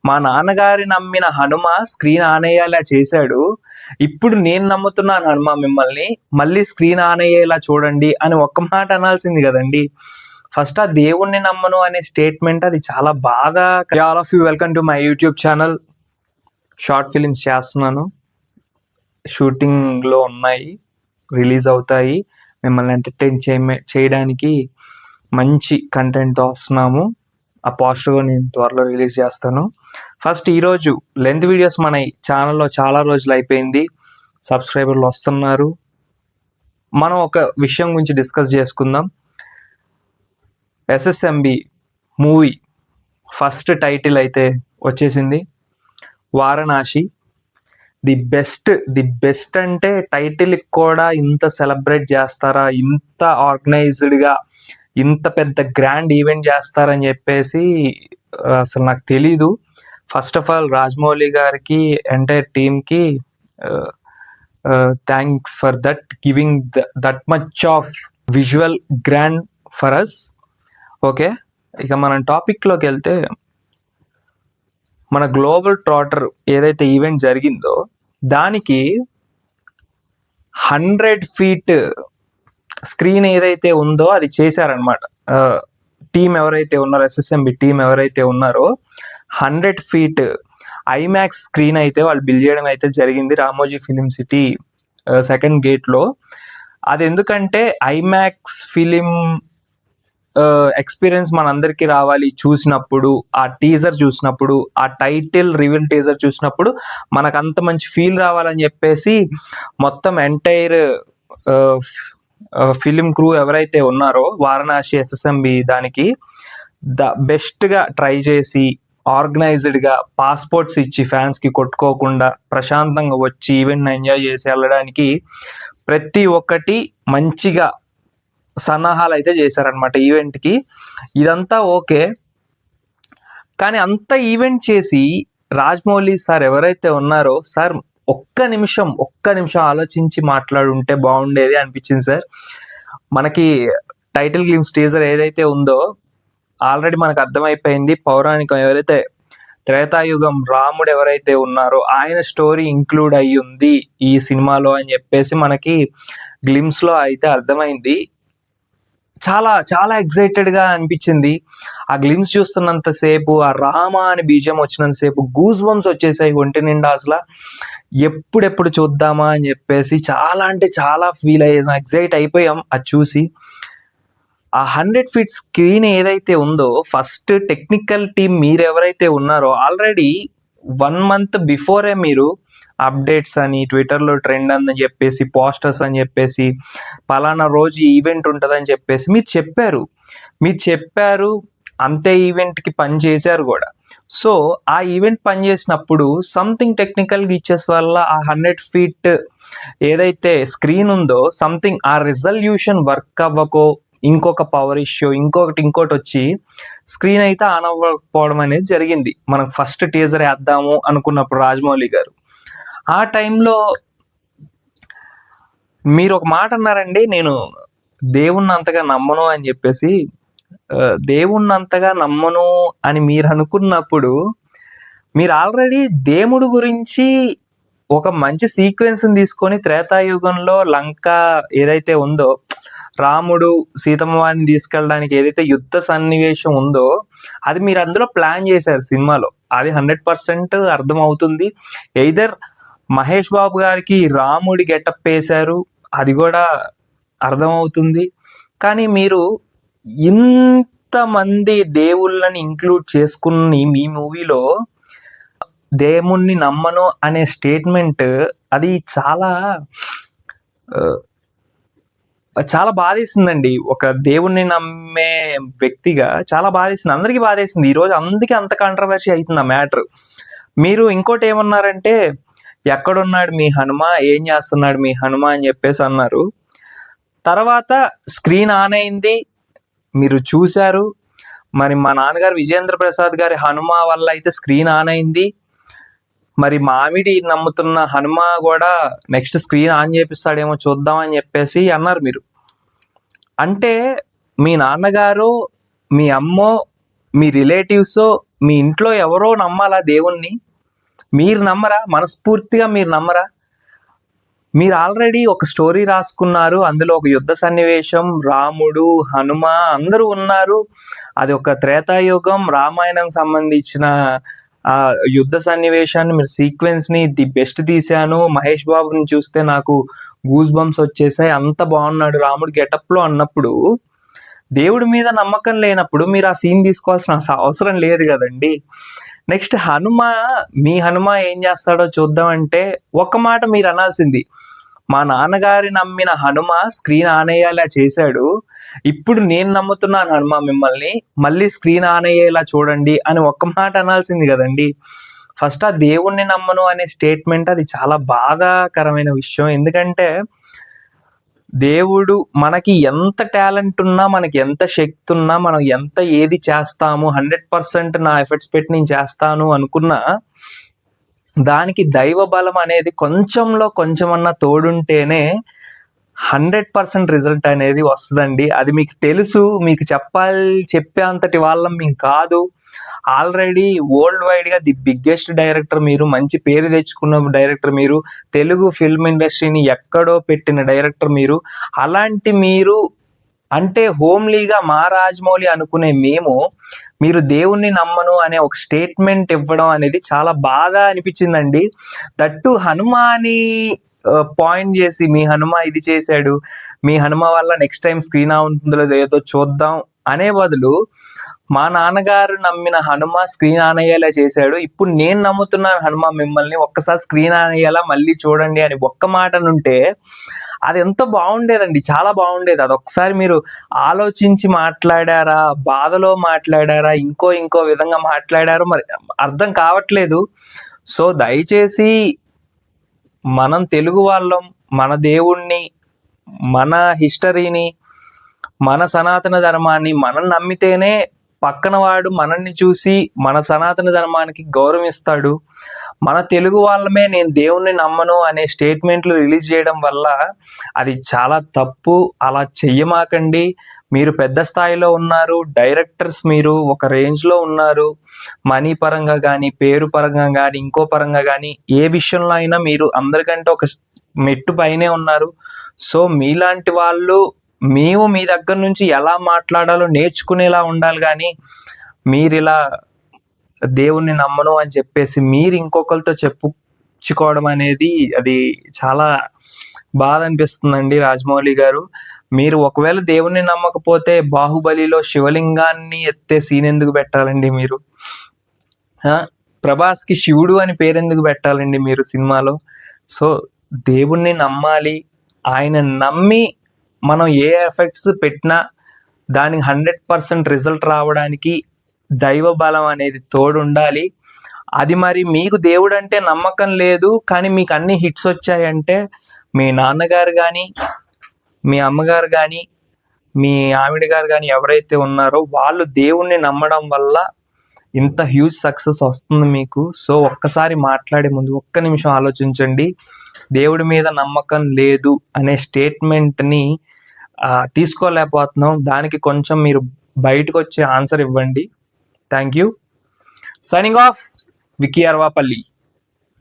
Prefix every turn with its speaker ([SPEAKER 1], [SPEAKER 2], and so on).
[SPEAKER 1] మా నాన్నగారి నమ్మిన హనుమ స్క్రీన్ ఆన్ అయ్యేలా చేశాడు. ఇప్పుడు నేను నమ్ముతున్నాను హనుమ మిమ్మల్ని. మళ్ళీ స్క్రీన్ ఆన్ అయ్యేలా చూడండి అని ఒక్క మాట అనాల్సింది గదండీ. ఫస్ట్ ఆ దేవుడిని నమ్మను అనే స్టేట్మెంట్ అది చాలా బాగా. All of you welcome to my YouTube channel. Short films చేస్తున్నాను. షూటింగ్‌లో ఉన్నాయి. రిలీజ్ అవుతాయి. మిమ్మల్ని ఎంటర్‌టైన్ చేయడానికి మంచి కంటెంట్‌తో వస్తున్నాము. ఆ పోస్టర్ కూడా నేను త్వరలో రిలీజ్ చేస్తాను. ఫస్ట్ ఈరోజు లెంత్ వీడియోస్ మన ఛానల్‌లో చాలా రోజులు అయిపోయింది. సబ్స్క్రైబర్లు వస్తున్నారు. మనం ఒక విషయం గురించి డిస్కస్ చేసుకుందాం. ఎస్ఎస్ఎంబి మూవీ ఫస్ట్ టైటిల్ అయితే వచ్చేసింది. వారణాసి. ది బెస్ట్ అంటే టైటిల్ కూడా ఇంత సెలబ్రేట్ చేస్తారా, ఇంత ఆర్గనైజ్డ్గా ఇంత పెద్ద గ్రాండ్ ఈవెంట్ చేస్తారని చెప్పేసి అసలు నాకు తెలీదు. ఫస్ట్ ఆఫ్ ఆల్ రాజమౌళి గారికి ఎంటైర్ టీమ్కి thanks for that giving that much of visual grand for us. Okay, ఇక మనం టాపిక్లోకి వెళ్తే, మన గ్లోబల్ ట్రాటర్ ఏదైతే ఈవెంట్ జరిగిందో దానికి 100 feet స్క్రీన్ ఏదైతే ఉందో అది చేశారనమాట. టీం ఎవరైతే ఉన్నారో, ఎస్ఎస్ఎంబి టీం ఎవరైతే ఉన్నారో 100 feet ఐమాక్స్ స్క్రీన్ అయితే వాళ్ళు బిల్డ్ చేయడం అయితే జరిగింది రామోజీ ఫిలిం సిటీ సెకండ్ గేట్లో. అది ఎందుకంటే ఐమాక్స్ ఫిలిం ఎక్స్పీరియన్స్ మనందరికీ రావాలి. చూసినప్పుడు ఆ టీజర్ చూసినప్పుడు, ఆ టైటిల్ రివీల్ టీజర్ చూసినప్పుడు మనకు అంత మంచి ఫీల్ రావాలని చెప్పేసి మొత్తం ఎంటైర్ ఫిలిం క్రూ ఎవరైతే ఉన్నారో వారణాసి ఎస్ఎస్ఎంబి దానికి బెస్ట్గా ట్రై చేసి ఆర్గనైజ్డ్గా పాస్పోర్ట్స్ ఇచ్చి ఫ్యాన్స్కి కొట్టుకోకుండా ప్రశాంతంగా వచ్చి ఈవెంట్ని ఎంజాయ్ చేసి వెళ్ళడానికి ప్రతి ఒక్కటి మంచిగా సన్నాహాలు అయితే చేశారనమాట ఈవెంట్కి. ఇదంతా ఓకే, కానీ అంత ఈవెంట్ చేసి రాజమౌళి సార్ ఎవరైతే ఉన్నారో, సార్ ఒక్క నిమిషం ఆలోచించి మాట్లాడుంటే బాగుండేది అనిపించింది సార్. మనకి టైటిల్ గ్లిమ్స్ టీజర్ ఏదైతే ఉందో ఆల్రెడీ మనకు అర్థమైపోయింది. పౌరాణికం ఎవరైతే త్రేతాయుగం రాముడు ఎవరైతే ఉన్నారో ఆయన స్టోరీ ఇంక్లూడ్ అయ్యి ఉంది ఈ సినిమాలో అని చెప్పేసి మనకి గ్లిమ్స్లో అయితే అర్థమైంది. చాలా చాలా ఎక్సైటెడ్గా అనిపించింది. ఆ గ్లిమ్స్ చూస్తున్నంతసేపు, ఆ రామ అని బీజం వచ్చినంతసేపు గూస్ బంప్స్ వచ్చేసాయి ఒంటి నిండా. అసలు ఎప్పుడెప్పుడు చూద్దామా అని చెప్పేసి చాలా అంటే చాలా ఫీల్ అయ్యాం, ఎక్సైట్ అయిపోయాం అది చూసి. ఆ 100 feet స్క్రీన్ ఏదైతే ఉందో, ఫస్ట్ టెక్నికల్ టీం మీరు ఎవరైతే ఉన్నారో ఆల్రెడీ 1 month బిఫోరే మీరు అప్డేట్స్ అని, ట్విట్టర్లో ట్రెండ్ అని చెప్పేసి, పోస్టర్స్ అని చెప్పేసి, పలానా రోజు ఈవెంట్ ఉంటుందని చెప్పేసి మీరు చెప్పారు. అంతే ఈవెంట్కి పని చేశారు కూడా. సో ఆ ఈవెంట్ పని చేసినప్పుడు సంథింగ్ టెక్నికల్ గ్లిచెస్ వల్ల ఆ 100 feet ఏదైతే స్క్రీన్ ఉందో సంథింగ్ ఆ రిజల్యూషన్ వర్క్ అవ్వకో, ఇంకొక పవర్ ఇష్యూ, ఇంకోటి వచ్చి స్క్రీన్ అయితే ఆన్ అవ్వకపోవడం అనేది జరిగింది. మనకు ఫస్ట్ టీజర్ వేద్దాము అనుకున్నప్పుడు రాజమౌళి గారు ఆ టైంలో మీరు ఒక మాట అన్నారండి, నేను దేవుణ్ణి అంతగా నమ్మను అని చెప్పేసి. దేవుణ్ణి అంతగా నమ్మను అని మీరు అనుకున్నప్పుడు మీరు ఆల్రెడీ దేవుడు గురించి ఒక మంచి సీక్వెన్స్ని తీసుకొని త్రేతాయుగంలో లంక ఏదైతే ఉందో, రాముడు సీతమ్మవారిని తీసుకెళ్ళడానికి ఏదైతే యుద్ధ సన్నివేశం ఉందో అది మీరు అందులో ప్లాన్ చేశారు సినిమాలో. అది 100% అర్థం అవుతుంది. ఎయిదర్ మహేష్ బాబు గారికి రాముడి గెటప్ వేశారు, అది కూడా అర్థమవుతుంది. కానీ మీరు ఇంతమంది దేవుళ్ళని ఇంక్లూడ్ చేసుకుని మీ మూవీలో దేవుణ్ణి నమ్మను అనే స్టేట్మెంట్ అది చాలా చాలా బాధేసిందండి. ఒక దేవుణ్ణి నమ్మే వ్యక్తిగా చాలా బాధేసింది, అందరికీ బాధేసింది. ఈరోజు అందుకే అంత కాంట్రవర్సీ అవుతుంది ఆ మ్యాటర్. మీరు ఇంకోటి ఏమన్నారంటే, ఎక్కడున్నాడు మీ హనుమ, ఏం చేస్తున్నాడు మీ హనుమ అని చెప్పేసి అన్నారు. తర్వాత స్క్రీన్ ఆన్ అయింది, మీరు చూశారు. మరి మా నాన్నగారు విజయేంద్ర ప్రసాద్ గారి హనుమ వల్ల అయితే స్క్రీన్ ఆన్ అయింది. మరి మామిడి నమ్ముతున్న హనుమ కూడా నెక్స్ట్ స్క్రీన్ ఆన్ చేపిస్తాడేమో చూద్దాం అని చెప్పేసి అన్నారు మీరు. అంటే మీ నాన్నగారు, మీ అమ్మో మీ రిలేటివ్స్, మీ ఇంట్లో ఎవరో నమ్మాలా దేవుణ్ణి? మీరు నమ్మరా? మనస్ఫూర్తిగా మీరు నమ్మరా? మీరు ఆల్రెడీ ఒక స్టోరీ రాసుకున్నారు. అందులో ఒక యుద్ధ సన్నివేశం, రాముడు, హనుమ అందరూ ఉన్నారు. అది ఒక త్రేతాయుగం, రామాయణం సంబంధించిన యుద్ధ సన్నివేశాన్ని మీరు సీక్వెన్స్‌ని ది బెస్ట్ తీశాను. మహేష్ బాబుని చూస్తే నాకు గూస్ బంప్స్ వచ్చేసాయి. అంత బాగున్నాడు రాముడు గెటప్‌లో అన్నప్పుడు, దేవుడి మీద నమ్మకం లేనప్పుడు మీరు ఆ సీన్ తీసుకోవాల్సిన అవసరం లేదు కదండీ. నెక్స్ట్ మీ హనుమ ఏం చేస్తాడో చూద్దామంటే, ఒక్క మాట మీరు అనాల్సింది, మా నాన్నగారి నమ్మిన హనుమ స్క్రీన్ ఆన్ అయ్యేలా చేశాడు, ఇప్పుడు నేను నమ్ముతున్నాను హనుమ మిమ్మల్ని, మళ్ళీ స్క్రీన్ ఆన్ అయ్యేలా చూడండి అని ఒక్క మాట అనాల్సింది కదండి. ఫస్ట్ ఆ దేవుణ్ణి నమ్మను అనే స్టేట్మెంట్ అది చాలా బాధాకరమైన విషయం. ఎందుకంటే దేవుడు మనకి ఎంత టాలెంట్ ఉన్నా, మనకి ఎంత శక్తి ఉన్నా, మనం ఎంత ఏది చేస్తాము 100% నా ఎఫర్ట్స్ పెట్టి నేను చేస్తాను అనుకున్నా, దానికి దైవ బలం అనేది కొంచెంలో కొంచెమన్నా తోడుంటేనే 100% రిజల్ట్ అనేది వస్తుందండి. అది మీకు తెలుసు, మీకు చెప్పే అంతటి వాళ్ళం మేము కాదు. ఆల్రెడీ వరల్డ్ వైడ్ గా ది బిగ్గెస్ట్ డైరెక్టర్ మీరు, మంచి పేరు తెచ్చుకున్న డైరెక్టర్ మీరు, తెలుగు ఫిల్మ్ ఇండస్ట్రీని ఎక్కడో పెట్టిన డైరెక్టర్ మీరు. అలాంటి మీరు అంటే హోమ్లీగా మా రాజమౌళి అనుకునే మేము, మీరు దేవుణ్ణి నమ్మను అనే ఒక స్టేట్మెంట్ ఇవ్వడం అనేది చాలా బాగా అనిపించిందండి. దట్టు హనుమాని పాయింట్ చేసి, మీ హనుమ ఇది చేశాడు, మీ హనుమ వల్ల నెక్స్ట్ టైం స్క్రీన్ ఉంటుందో లేదో చూద్దాం అనే బదులు, మా నాన్నగారు నమ్మిన హనుమ స్క్రీన్ ఆన్ అయ్యేలా చేశాడు, ఇప్పుడు నేను నమ్ముతున్నాను హనుమ మిమ్మల్ని, ఒక్కసారి స్క్రీన్ ఆన్ అయ్యేలా మళ్ళీ చూడండి అని ఒక్క మాటనుంటే అది ఎంతో బాగుండేదండి, చాలా బాగుండేది. అది ఒకసారి మీరు ఆలోచించి మాట్లాడారా, బాధలో మాట్లాడారా, ఇంకో విధంగా మాట్లాడారో మరి అర్థం కావట్లేదు. సో దయచేసి మనం తెలుగు వాళ్ళం, మన దేవుణ్ణి, మన హిస్టరీని, మన సనాతన ధర్మాన్ని మనం నమ్మితేనే పక్కన వాడు మనల్ని చూసి మన సనాతన ధర్మానికి గౌరవిస్తాడు. మన తెలుగు వాళ్ళమే నేను దేవుణ్ణి నమ్మను అనే స్టేట్మెంట్లు రిలీజ్ చేయడం వల్ల అది చాలా తప్పు. అలా చెయ్యమాకండి. మీరు పెద్ద స్థాయిలో ఉన్నారు, డైరెక్టర్స్ మీరు ఒక రేంజ్లో ఉన్నారు, మనీ పరంగా కానీ, పేరు పరంగా కానీ, ఇంకో పరంగా కానీ, ఏ విషయంలో అయినా మీరు అందరికంటే ఒక మెట్టు పైనే ఉన్నారు. సో మీలాంటి వాళ్ళు, మేము మీ దగ్గర నుంచి ఎలా మాట్లాడాలో నేర్చుకునేలా ఉండాలి కానీ, మీరు ఇలా దేవుణ్ణి నమ్మను అని చెప్పేసి మీరు ఇంకొకరితో చెప్పుకోవడం అనేది అది చాలా బాధ అనిపిస్తుందండి రాజమౌళి గారు. మీరు ఒకవేళ దేవుణ్ణి నమ్మకపోతే బాహుబలిలో శివలింగాన్ని ఎత్తే సీన్ ఎందుకు పెట్టాలండి మీరు? ప్రభాస్కి శివుడు అని పేరెందుకు పెట్టాలండి మీరు సినిమాలో? సో దేవుణ్ణి నమ్మాలి. ఆయన నమ్మి మనం ఏ ఎఫెక్ట్స్ పెట్టినా దానికి 100% రిజల్ట్ రావడానికి దైవ బలం అనేది తోడు ఉండాలి. అది మరి మీకు దేవుడు అంటే నమ్మకం లేదు కానీ మీకు అన్ని హిట్స్ వచ్చాయంటే, మీ నాన్నగారు కానీ, మీ అమ్మగారు కానీ, మీ ఆవిడ గారు కానీ ఎవరైతే ఉన్నారో వాళ్ళు దేవుణ్ణి నమ్మడం వల్ల ఇంత హ్యూజ్ సక్సెస్ వస్తుంది మీకు. సో ఒక్కసారి మాట్లాడే ముందు ఒక్క నిమిషం ఆలోచించండి. దేవుడి మీద నమ్మకం లేదు అనే స్టేట్మెంట్ని తీసుకోలేకపోతున్నాం. దానికి కొంచెం మీరు బయటకు వచ్చే ఆన్సర్ ఇవ్వండి. Thank you. Signing off, Vicky అర్వాపల్లి.